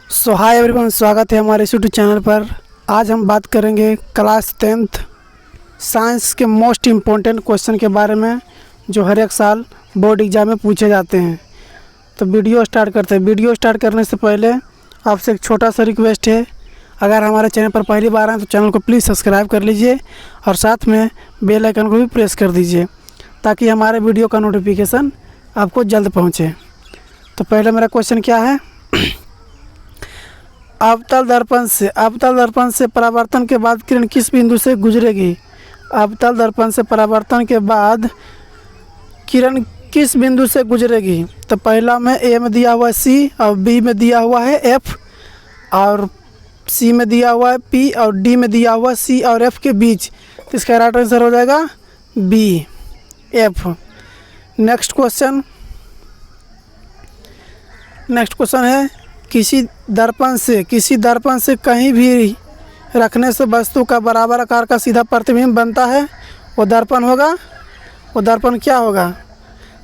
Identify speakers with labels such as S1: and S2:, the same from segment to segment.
S1: Hi everyone, स्वागत है हमारे यूट्यूब चैनल पर। आज हम बात करेंगे क्लास 10th साइंस के मोस्ट इम्पोर्टेंट क्वेश्चन के बारे में जो हर एक साल बोर्ड एग्ज़ाम में पूछे जाते हैं। तो वीडियो स्टार्ट करते हैं। वीडियो स्टार्ट करने से पहले आपसे एक छोटा सा रिक्वेस्ट है, अगर हमारे चैनल पर पहली बार आए तो चैनल को प्लीज़ सब्सक्राइब कर लीजिए और साथ में बेल आइकन को भी प्रेस कर दीजिए ताकि हमारे वीडियो का नोटिफिकेशन आपको जल्द पहुँचे। तो पहले मेरा क्वेश्चन क्या है, अवतल दर्पण से परावर्तन के बाद किरण किस बिंदु से गुजरेगी। अवतल दर्पण से परावर्तन के बाद किरण किस बिंदु से गुजरेगी। तो पहला में ए में दिया हुआ है सी और बी में दिया हुआ है एफ और सी में दिया हुआ है पी और डी में दिया हुआ है सी और एफ के बीच। तो इसका राइट आंसर हो जाएगा बी एफ। नेक्स्ट क्वेश्चन है, किसी दर्पण से कहीं भी रखने से वस्तु का बराबर आकार का सीधा प्रतिबिंब बनता है, वो दर्पण क्या होगा।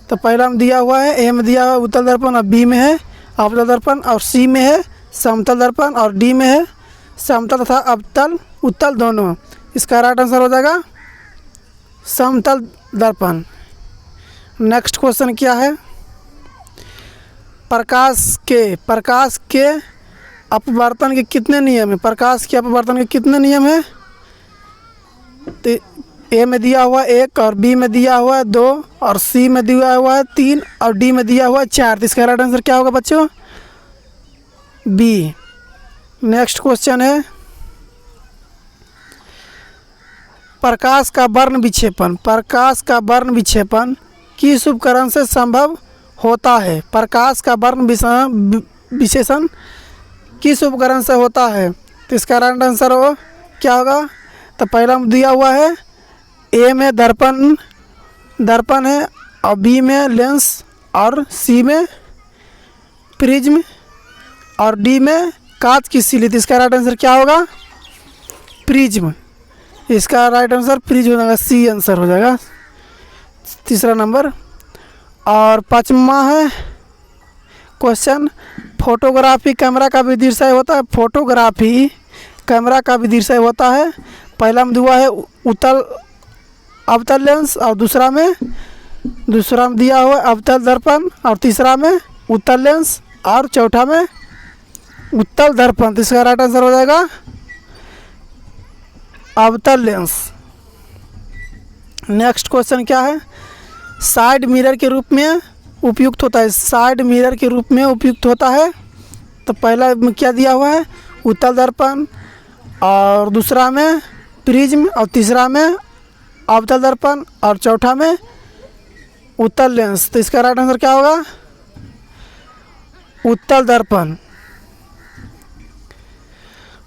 S1: तो पहला में दिया हुआ है, ए में दिया हुआ है उत्तल दर्पण और बी में है अवतल दर्पण और सी में है समतल दर्पण और डी में है समतल तथा अवतल उत्तल दोनों। इसका राइट आंसर हो जाएगा समतल दर्पण। नेक्स्ट क्वेश्चन क्या है, प्रकाश के अपवर्तन के कितने नियम हैं। प्रकाश के अपवर्तन के कितने नियम हैं। तो ए में दिया हुआ है 1 और बी में दिया हुआ है 2 और सी में दिया हुआ है 3 और डी में दिया हुआ है 4। तो इसका राइट आंसर क्या होगा बच्चों, बी। नेक्स्ट क्वेश्चन है, प्रकाश का वर्ण विक्षेपण किस उपकरण से संभव होता है। प्रकाश का वर्ण विशेषण किस उपकरण से होता है। तो इसका राइट आंसर क्या होगा। तो पहला में दिया हुआ है, ए में दर्पण है और बी में लेंस और सी में प्रिज्म और डी में कांच की सिली। तो इसका राइट आंसर क्या होगा, प्रिज्म। इसका राइट आंसर प्रिज्म हो जाएगा, सी आंसर हो जाएगा तीसरा नंबर। और पाँचवा है क्वेश्चन, फोटोग्राफी कैमरा का विदृश्य होता है। फोटोग्राफी कैमरा का विदृश्य होता है। पहला में दिया है अवतल लेंस और दूसरा में दिया हुआ है अवतल दर्पण और तीसरा में उत्तल लेंस और चौथा में उत्तल दर्पण। तो इसका राइट आंसर हो जाएगा अवतल लेंस। नेक्स्ट क्वेश्चन क्या है, साइड मिरर के रूप में उपयुक्त होता है। तो पहला में क्या दिया हुआ है, उत्तल दर्पण और दूसरा में प्रिज्म और तीसरा में अवतल दर्पण और चौथा में उत्तल लेंस। तो इसका राइट आंसर क्या होगा, उत्तल दर्पण।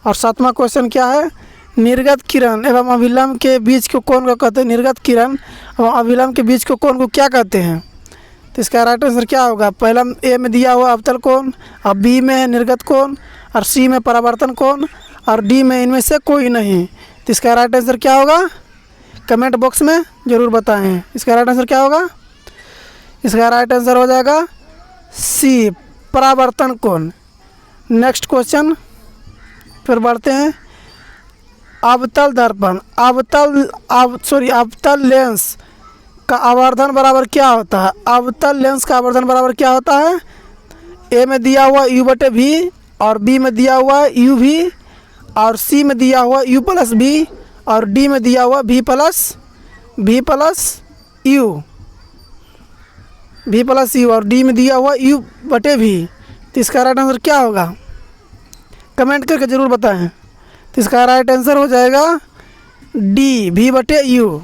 S1: और सातवां क्वेश्चन क्या है, निर्गत किरण एवं अभिलंब के बीच को कौन को कहते हैं। निर्गत किरण एवं अभिलंब के बीच को कौन को क्या कहते हैं। तो इसका राइट आंसर क्या होगा, पहला ए में दिया हुआ अवतल कोण और बी में है निर्गत कोण और सी में परावर्तन कोण और डी में इनमें से कोई नहीं। तो इसका राइट आंसर क्या होगा, कमेंट बॉक्स में ज़रूर बताएं इसका राइट आंसर क्या होगा। इसका राइट आंसर हो जाएगा सी, परावर्तन कोण। नेक्स्ट क्वेश्चन फिर बढ़ते हैं, अवतल लेंस का आवर्धन बराबर क्या होता है। अवतल लेंस का आवर्धन बराबर क्या होता है, ए में दिया हुआ u/v और बी में दिया हुआ u v और सी में दिया हुआ u+v और डी में दिया हुआ v + u और डी में दिया हुआ u/v। तो इसका राइट आंसर क्या होगा, कमेंट करके ज़रूर बताएं। तो इसका राइट आंसर हो जाएगा डी, v/u।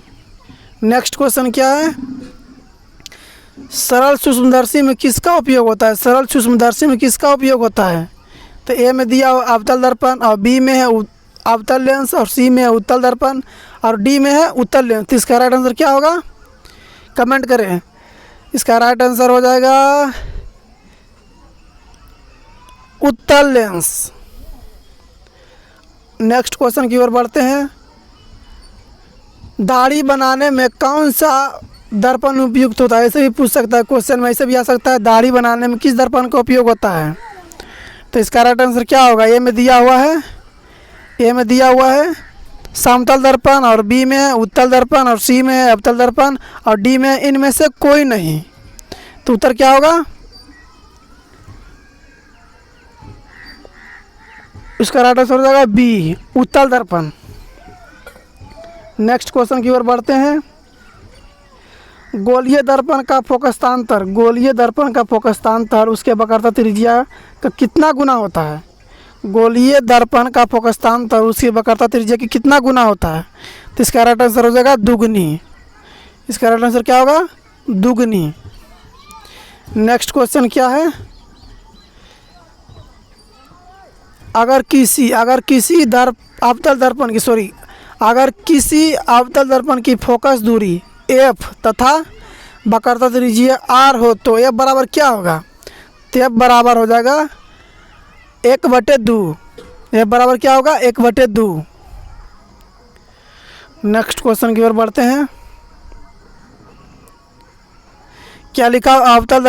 S1: नेक्स्ट क्वेश्चन क्या है, सरल सूक्ष्मदर्शी में किसका उपयोग होता है। तो ए में दिया हुआ अवतल दर्पण और बी में है अवतल लेंस और सी में है उत्तल दर्पण और डी में है उत्तल लेंस। तो इसका राइट आंसर क्या होगा, कमेंट करें। इसका राइट आंसर हो जाएगा उत्तल लेंस। नेक्स्ट क्वेश्चन की ओर बढ़ते हैं, दाढ़ी बनाने में कौन सा दर्पण उपयुक्त होता है। ऐसे भी पूछ सकता है क्वेश्चन में, ऐसे भी आ सकता है दाढ़ी बनाने में किस दर्पण का उपयोग होता है। तो इसका राइट आंसर क्या होगा? ए में दिया हुआ है, ए में दिया हुआ है समतल दर्पण, और बी में उत्तल दर्पण, और सी में अवतल दर्पण, और डी में इनमें से कोई नहीं। तो उत्तर क्या होगा? इसका राइट आंसर हो जाएगा बी, उत्तल दर्पण। नेक्स्ट क्वेश्चन की ओर बढ़ते हैं। गोलीय दर्पण का फोकस्तांतर, गोलीय दर्पण का फोकस्तांतर उसके वक्रता त्रिज्या का कितना गुना होता है? गोलीय दर्पण का फोकस्तांतर उसकी वक्रता त्रिज्या की कितना गुना होता है? तो इसका राइट आंसर हो जाएगा दुगनी। इसका राइट आंसर क्या होगा? दुगनी। नेक्स्ट क्वेश्चन क्या है? अगर किसी अवतल दर्पण की फोकस दूरी f तथा वक्रता त्रिज्या r हो तो f बराबर क्या होगा? तो f बराबर हो जाएगा 1/2। f बराबर क्या होगा? 1/2। नेक्स्ट क्वेश्चन की ओर बढ़ते हैं। क्या लिखा? अवतल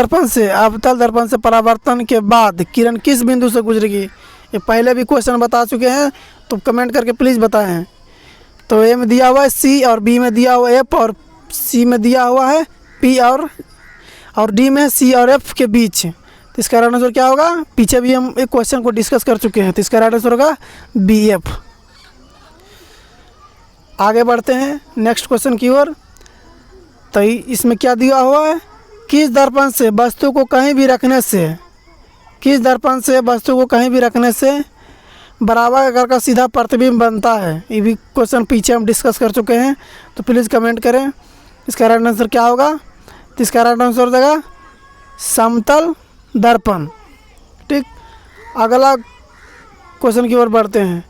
S1: दर्पण से परावर्तन के बाद किरण किस बिंदु से गुजरेगी? ये पहले भी क्वेश्चन बता चुके हैं, तो कमेंट करके प्लीज़ बताएं। तो ए में दिया हुआ है सी, और बी में दिया हुआ है एफ, और सी में दिया हुआ है पी, और डी में सी और एफ के बीच। तो इसका राइट आंसर क्या होगा? पीछे भी हम एक क्वेश्चन को डिस्कस कर चुके हैं, तो इसका राइट आंसर होगा बी एफ। आगे बढ़ते हैं नेक्स्ट क्वेश्चन की ओर। तो इसमें क्या दिया हुआ है? किस दर्पण से वस्तु को कहीं भी रखने से बराबर आकार का सीधा प्रतिबिंब बनता है? ये भी क्वेश्चन पीछे हम डिस्कस कर चुके हैं, तो प्लीज़ कमेंट करें। इसका राइट आंसर क्या होगा? तो इसका राइट आंसर हो जाएगा समतल दर्पण। ठीक, अगला क्वेश्चन की ओर बढ़ते हैं।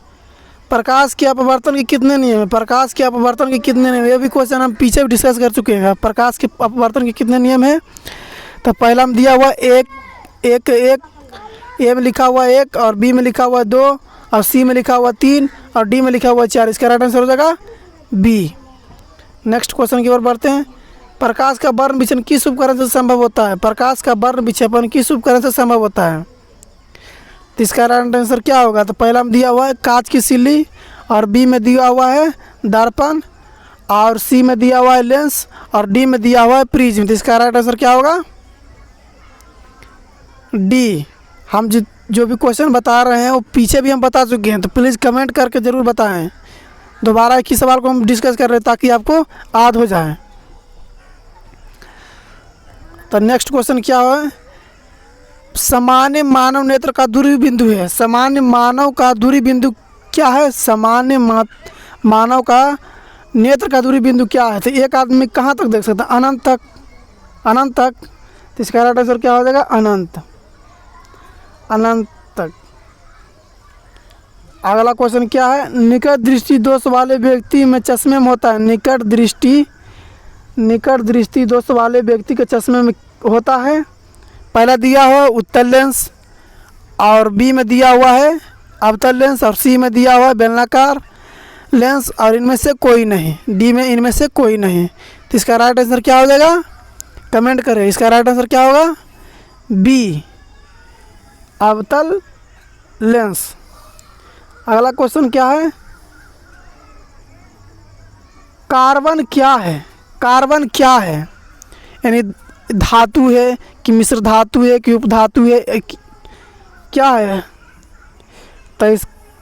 S1: प्रकाश के अपवर्तन के कितने नियम है? ये भी क्वेश्चन हम पीछे भी डिस्कस कर चुके हैं। प्रकाश के अपवर्तन के कितने नियम है? तो पहला में दिया हुआ एक, ए में लिखा हुआ 1, और बी में लिखा हुआ 2, और सी में लिखा हुआ 3, और डी में लिखा हुआ 4। इसका राइट आंसर हो जाएगा बी। नेक्स्ट क्वेश्चन की ओर बढ़ते हैं। प्रकाश का वर्ण विचलन किस उपकरण से संभव होता है? तो इसका राइट आंसर क्या होगा? तो पहला में दिया हुआ है कांच की सिल्ली, और बी में दिया हुआ है दर्पण, और सी में दिया हुआ है लेंस, और डी में दिया हुआ है प्रिज्म। तो इसका राइट आंसर क्या होगा? डी। हम जो भी क्वेश्चन बता रहे हैं वो पीछे भी हम बता चुके हैं, तो प्लीज़ कमेंट करके ज़रूर बताएं। दोबारा एक ही सवाल को हम डिस्कस कर रहे हैं ताकि आपको याद हो जाए। तो नेक्स्ट क्वेश्चन क्या है? सामान्य मानव नेत्र का दूरी बिंदु है। सामान्य मानव का दूरी बिंदु क्या है? मानव का नेत्र का दूरी बिंदु क्या है? तो एक आदमी कहाँ तक देख सकता है? अनंत तक। तो इसका राइट आंसर क्या हो जाएगा? अनंत तक। अगला क्वेश्चन क्या है? निकट दृष्टि दोष वाले व्यक्ति में चश्मे में होता है। निकट दृष्टि दोष वाले व्यक्ति के चश्मे में होता है। पहला दिया हुआ उत्तल लेंस, और बी में दिया हुआ है अवतल लेंस, और सी में दिया हुआ है बेलनाकार लेंस, और इनमें से कोई नहीं, डी में इनमें से कोई नहीं। तो इसका राइट आंसर क्या हो जाएगा? कमेंट करें। इसका राइट आंसर क्या होगा? बी, अवतल लेंस। अगला क्वेश्चन क्या है? कार्बन क्या है? यानी धातु है कि मिश्र धातु है कि उपधातु है, क्या है? तो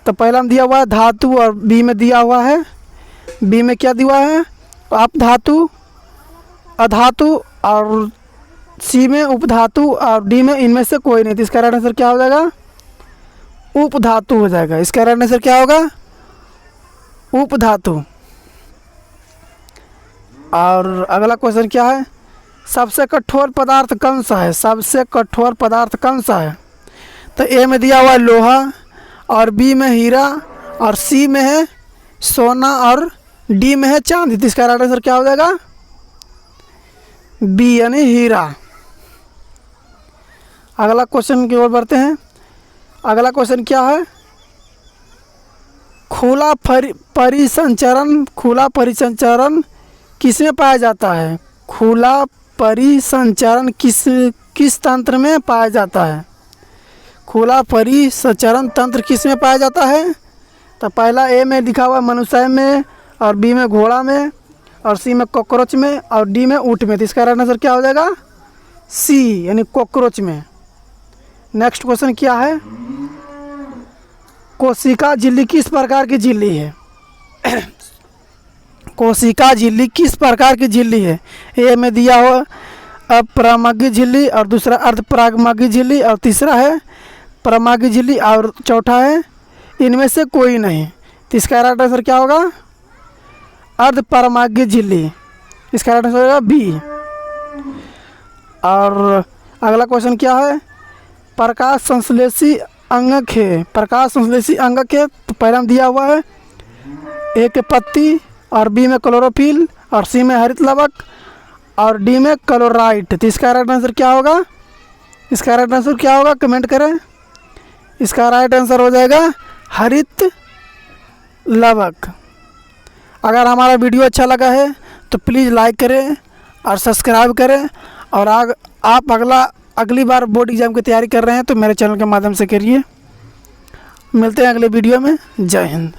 S1: पहला में दिया हुआ है धातु, और बी में दिया हुआ है, बी में क्या दिया है? अपधातु, अधातु, और सी में उपधातु, और डी में इनमें से कोई नहीं। तो इसका राइट आंसर क्या हो जाएगा? उपधातु हो जाएगा। इसका राइट आंसर क्या होगा? उपधातु। और अगला क्वेश्चन क्या है? सबसे कठोर पदार्थ कौन सा है? तो ए में दिया हुआ है लोहा, और बी में हीरा, और सी में है सोना, और डी में है चांदी। तो इसका राइट आंसर क्या हो जाएगा? बी यानी हीरा। अगला क्वेश्चन की ओर बढ़ते हैं। अगला क्वेश्चन क्या है? खुला परिसंचरण किस में पाया जाता है? खुला परिसंचरण किस तंत्र में पाया जाता है? खुला परिसंचरण तंत्र किस में पाया जाता है? तो पहला ए में लिखा हुआ मनुष्य में, और बी में घोड़ा में, और सी में कॉकरोच में, और डी में ऊँट में। तो इसका राइट आंसर क्या हो जाएगा? सी, यानी कॉकरोच में। नेक्स्ट क्वेश्चन क्या है? कोशिका झिल्ली किस प्रकार की झिल्ली है? कोशिका झिल्ली किस प्रकार की झिल्ली है? ए में दिया हुआ अपरागमार्गी झिल्ली, और दूसरा अर्धपरागमार्गी झिल्ली, और तीसरा है परमार्गी झिल्ली, और चौथा है इनमें से कोई नहीं। तो इसका राइट आंसर क्या होगा? अर्धपरागमार्गी झिल्ली। इसका राइट आंसर होगा बी। और अगला क्वेश्चन क्या है? प्रकाश संश्लेषी अंगक है। प्रकाश संश्लेषी अंगक है, तो पहला में दिया हुआ है ए के पत्ती, और बी में क्लोरोफिल, और सी में हरित लवक, और डी में क्लोराइट। तो इसका राइट आंसर क्या होगा? इसका राइट आंसर क्या होगा? कमेंट करें। इसका राइट आंसर हो जाएगा हरित लवक। अगर हमारा वीडियो अच्छा लगा है तो प्लीज़ लाइक करें और सब्सक्राइब करें। और आप अगली बार बोर्ड एग्ज़ाम की तैयारी कर रहे हैं तो मेरे चैनल के माध्यम से करिए। मिलते हैं अगले वीडियो में। जय हिंद।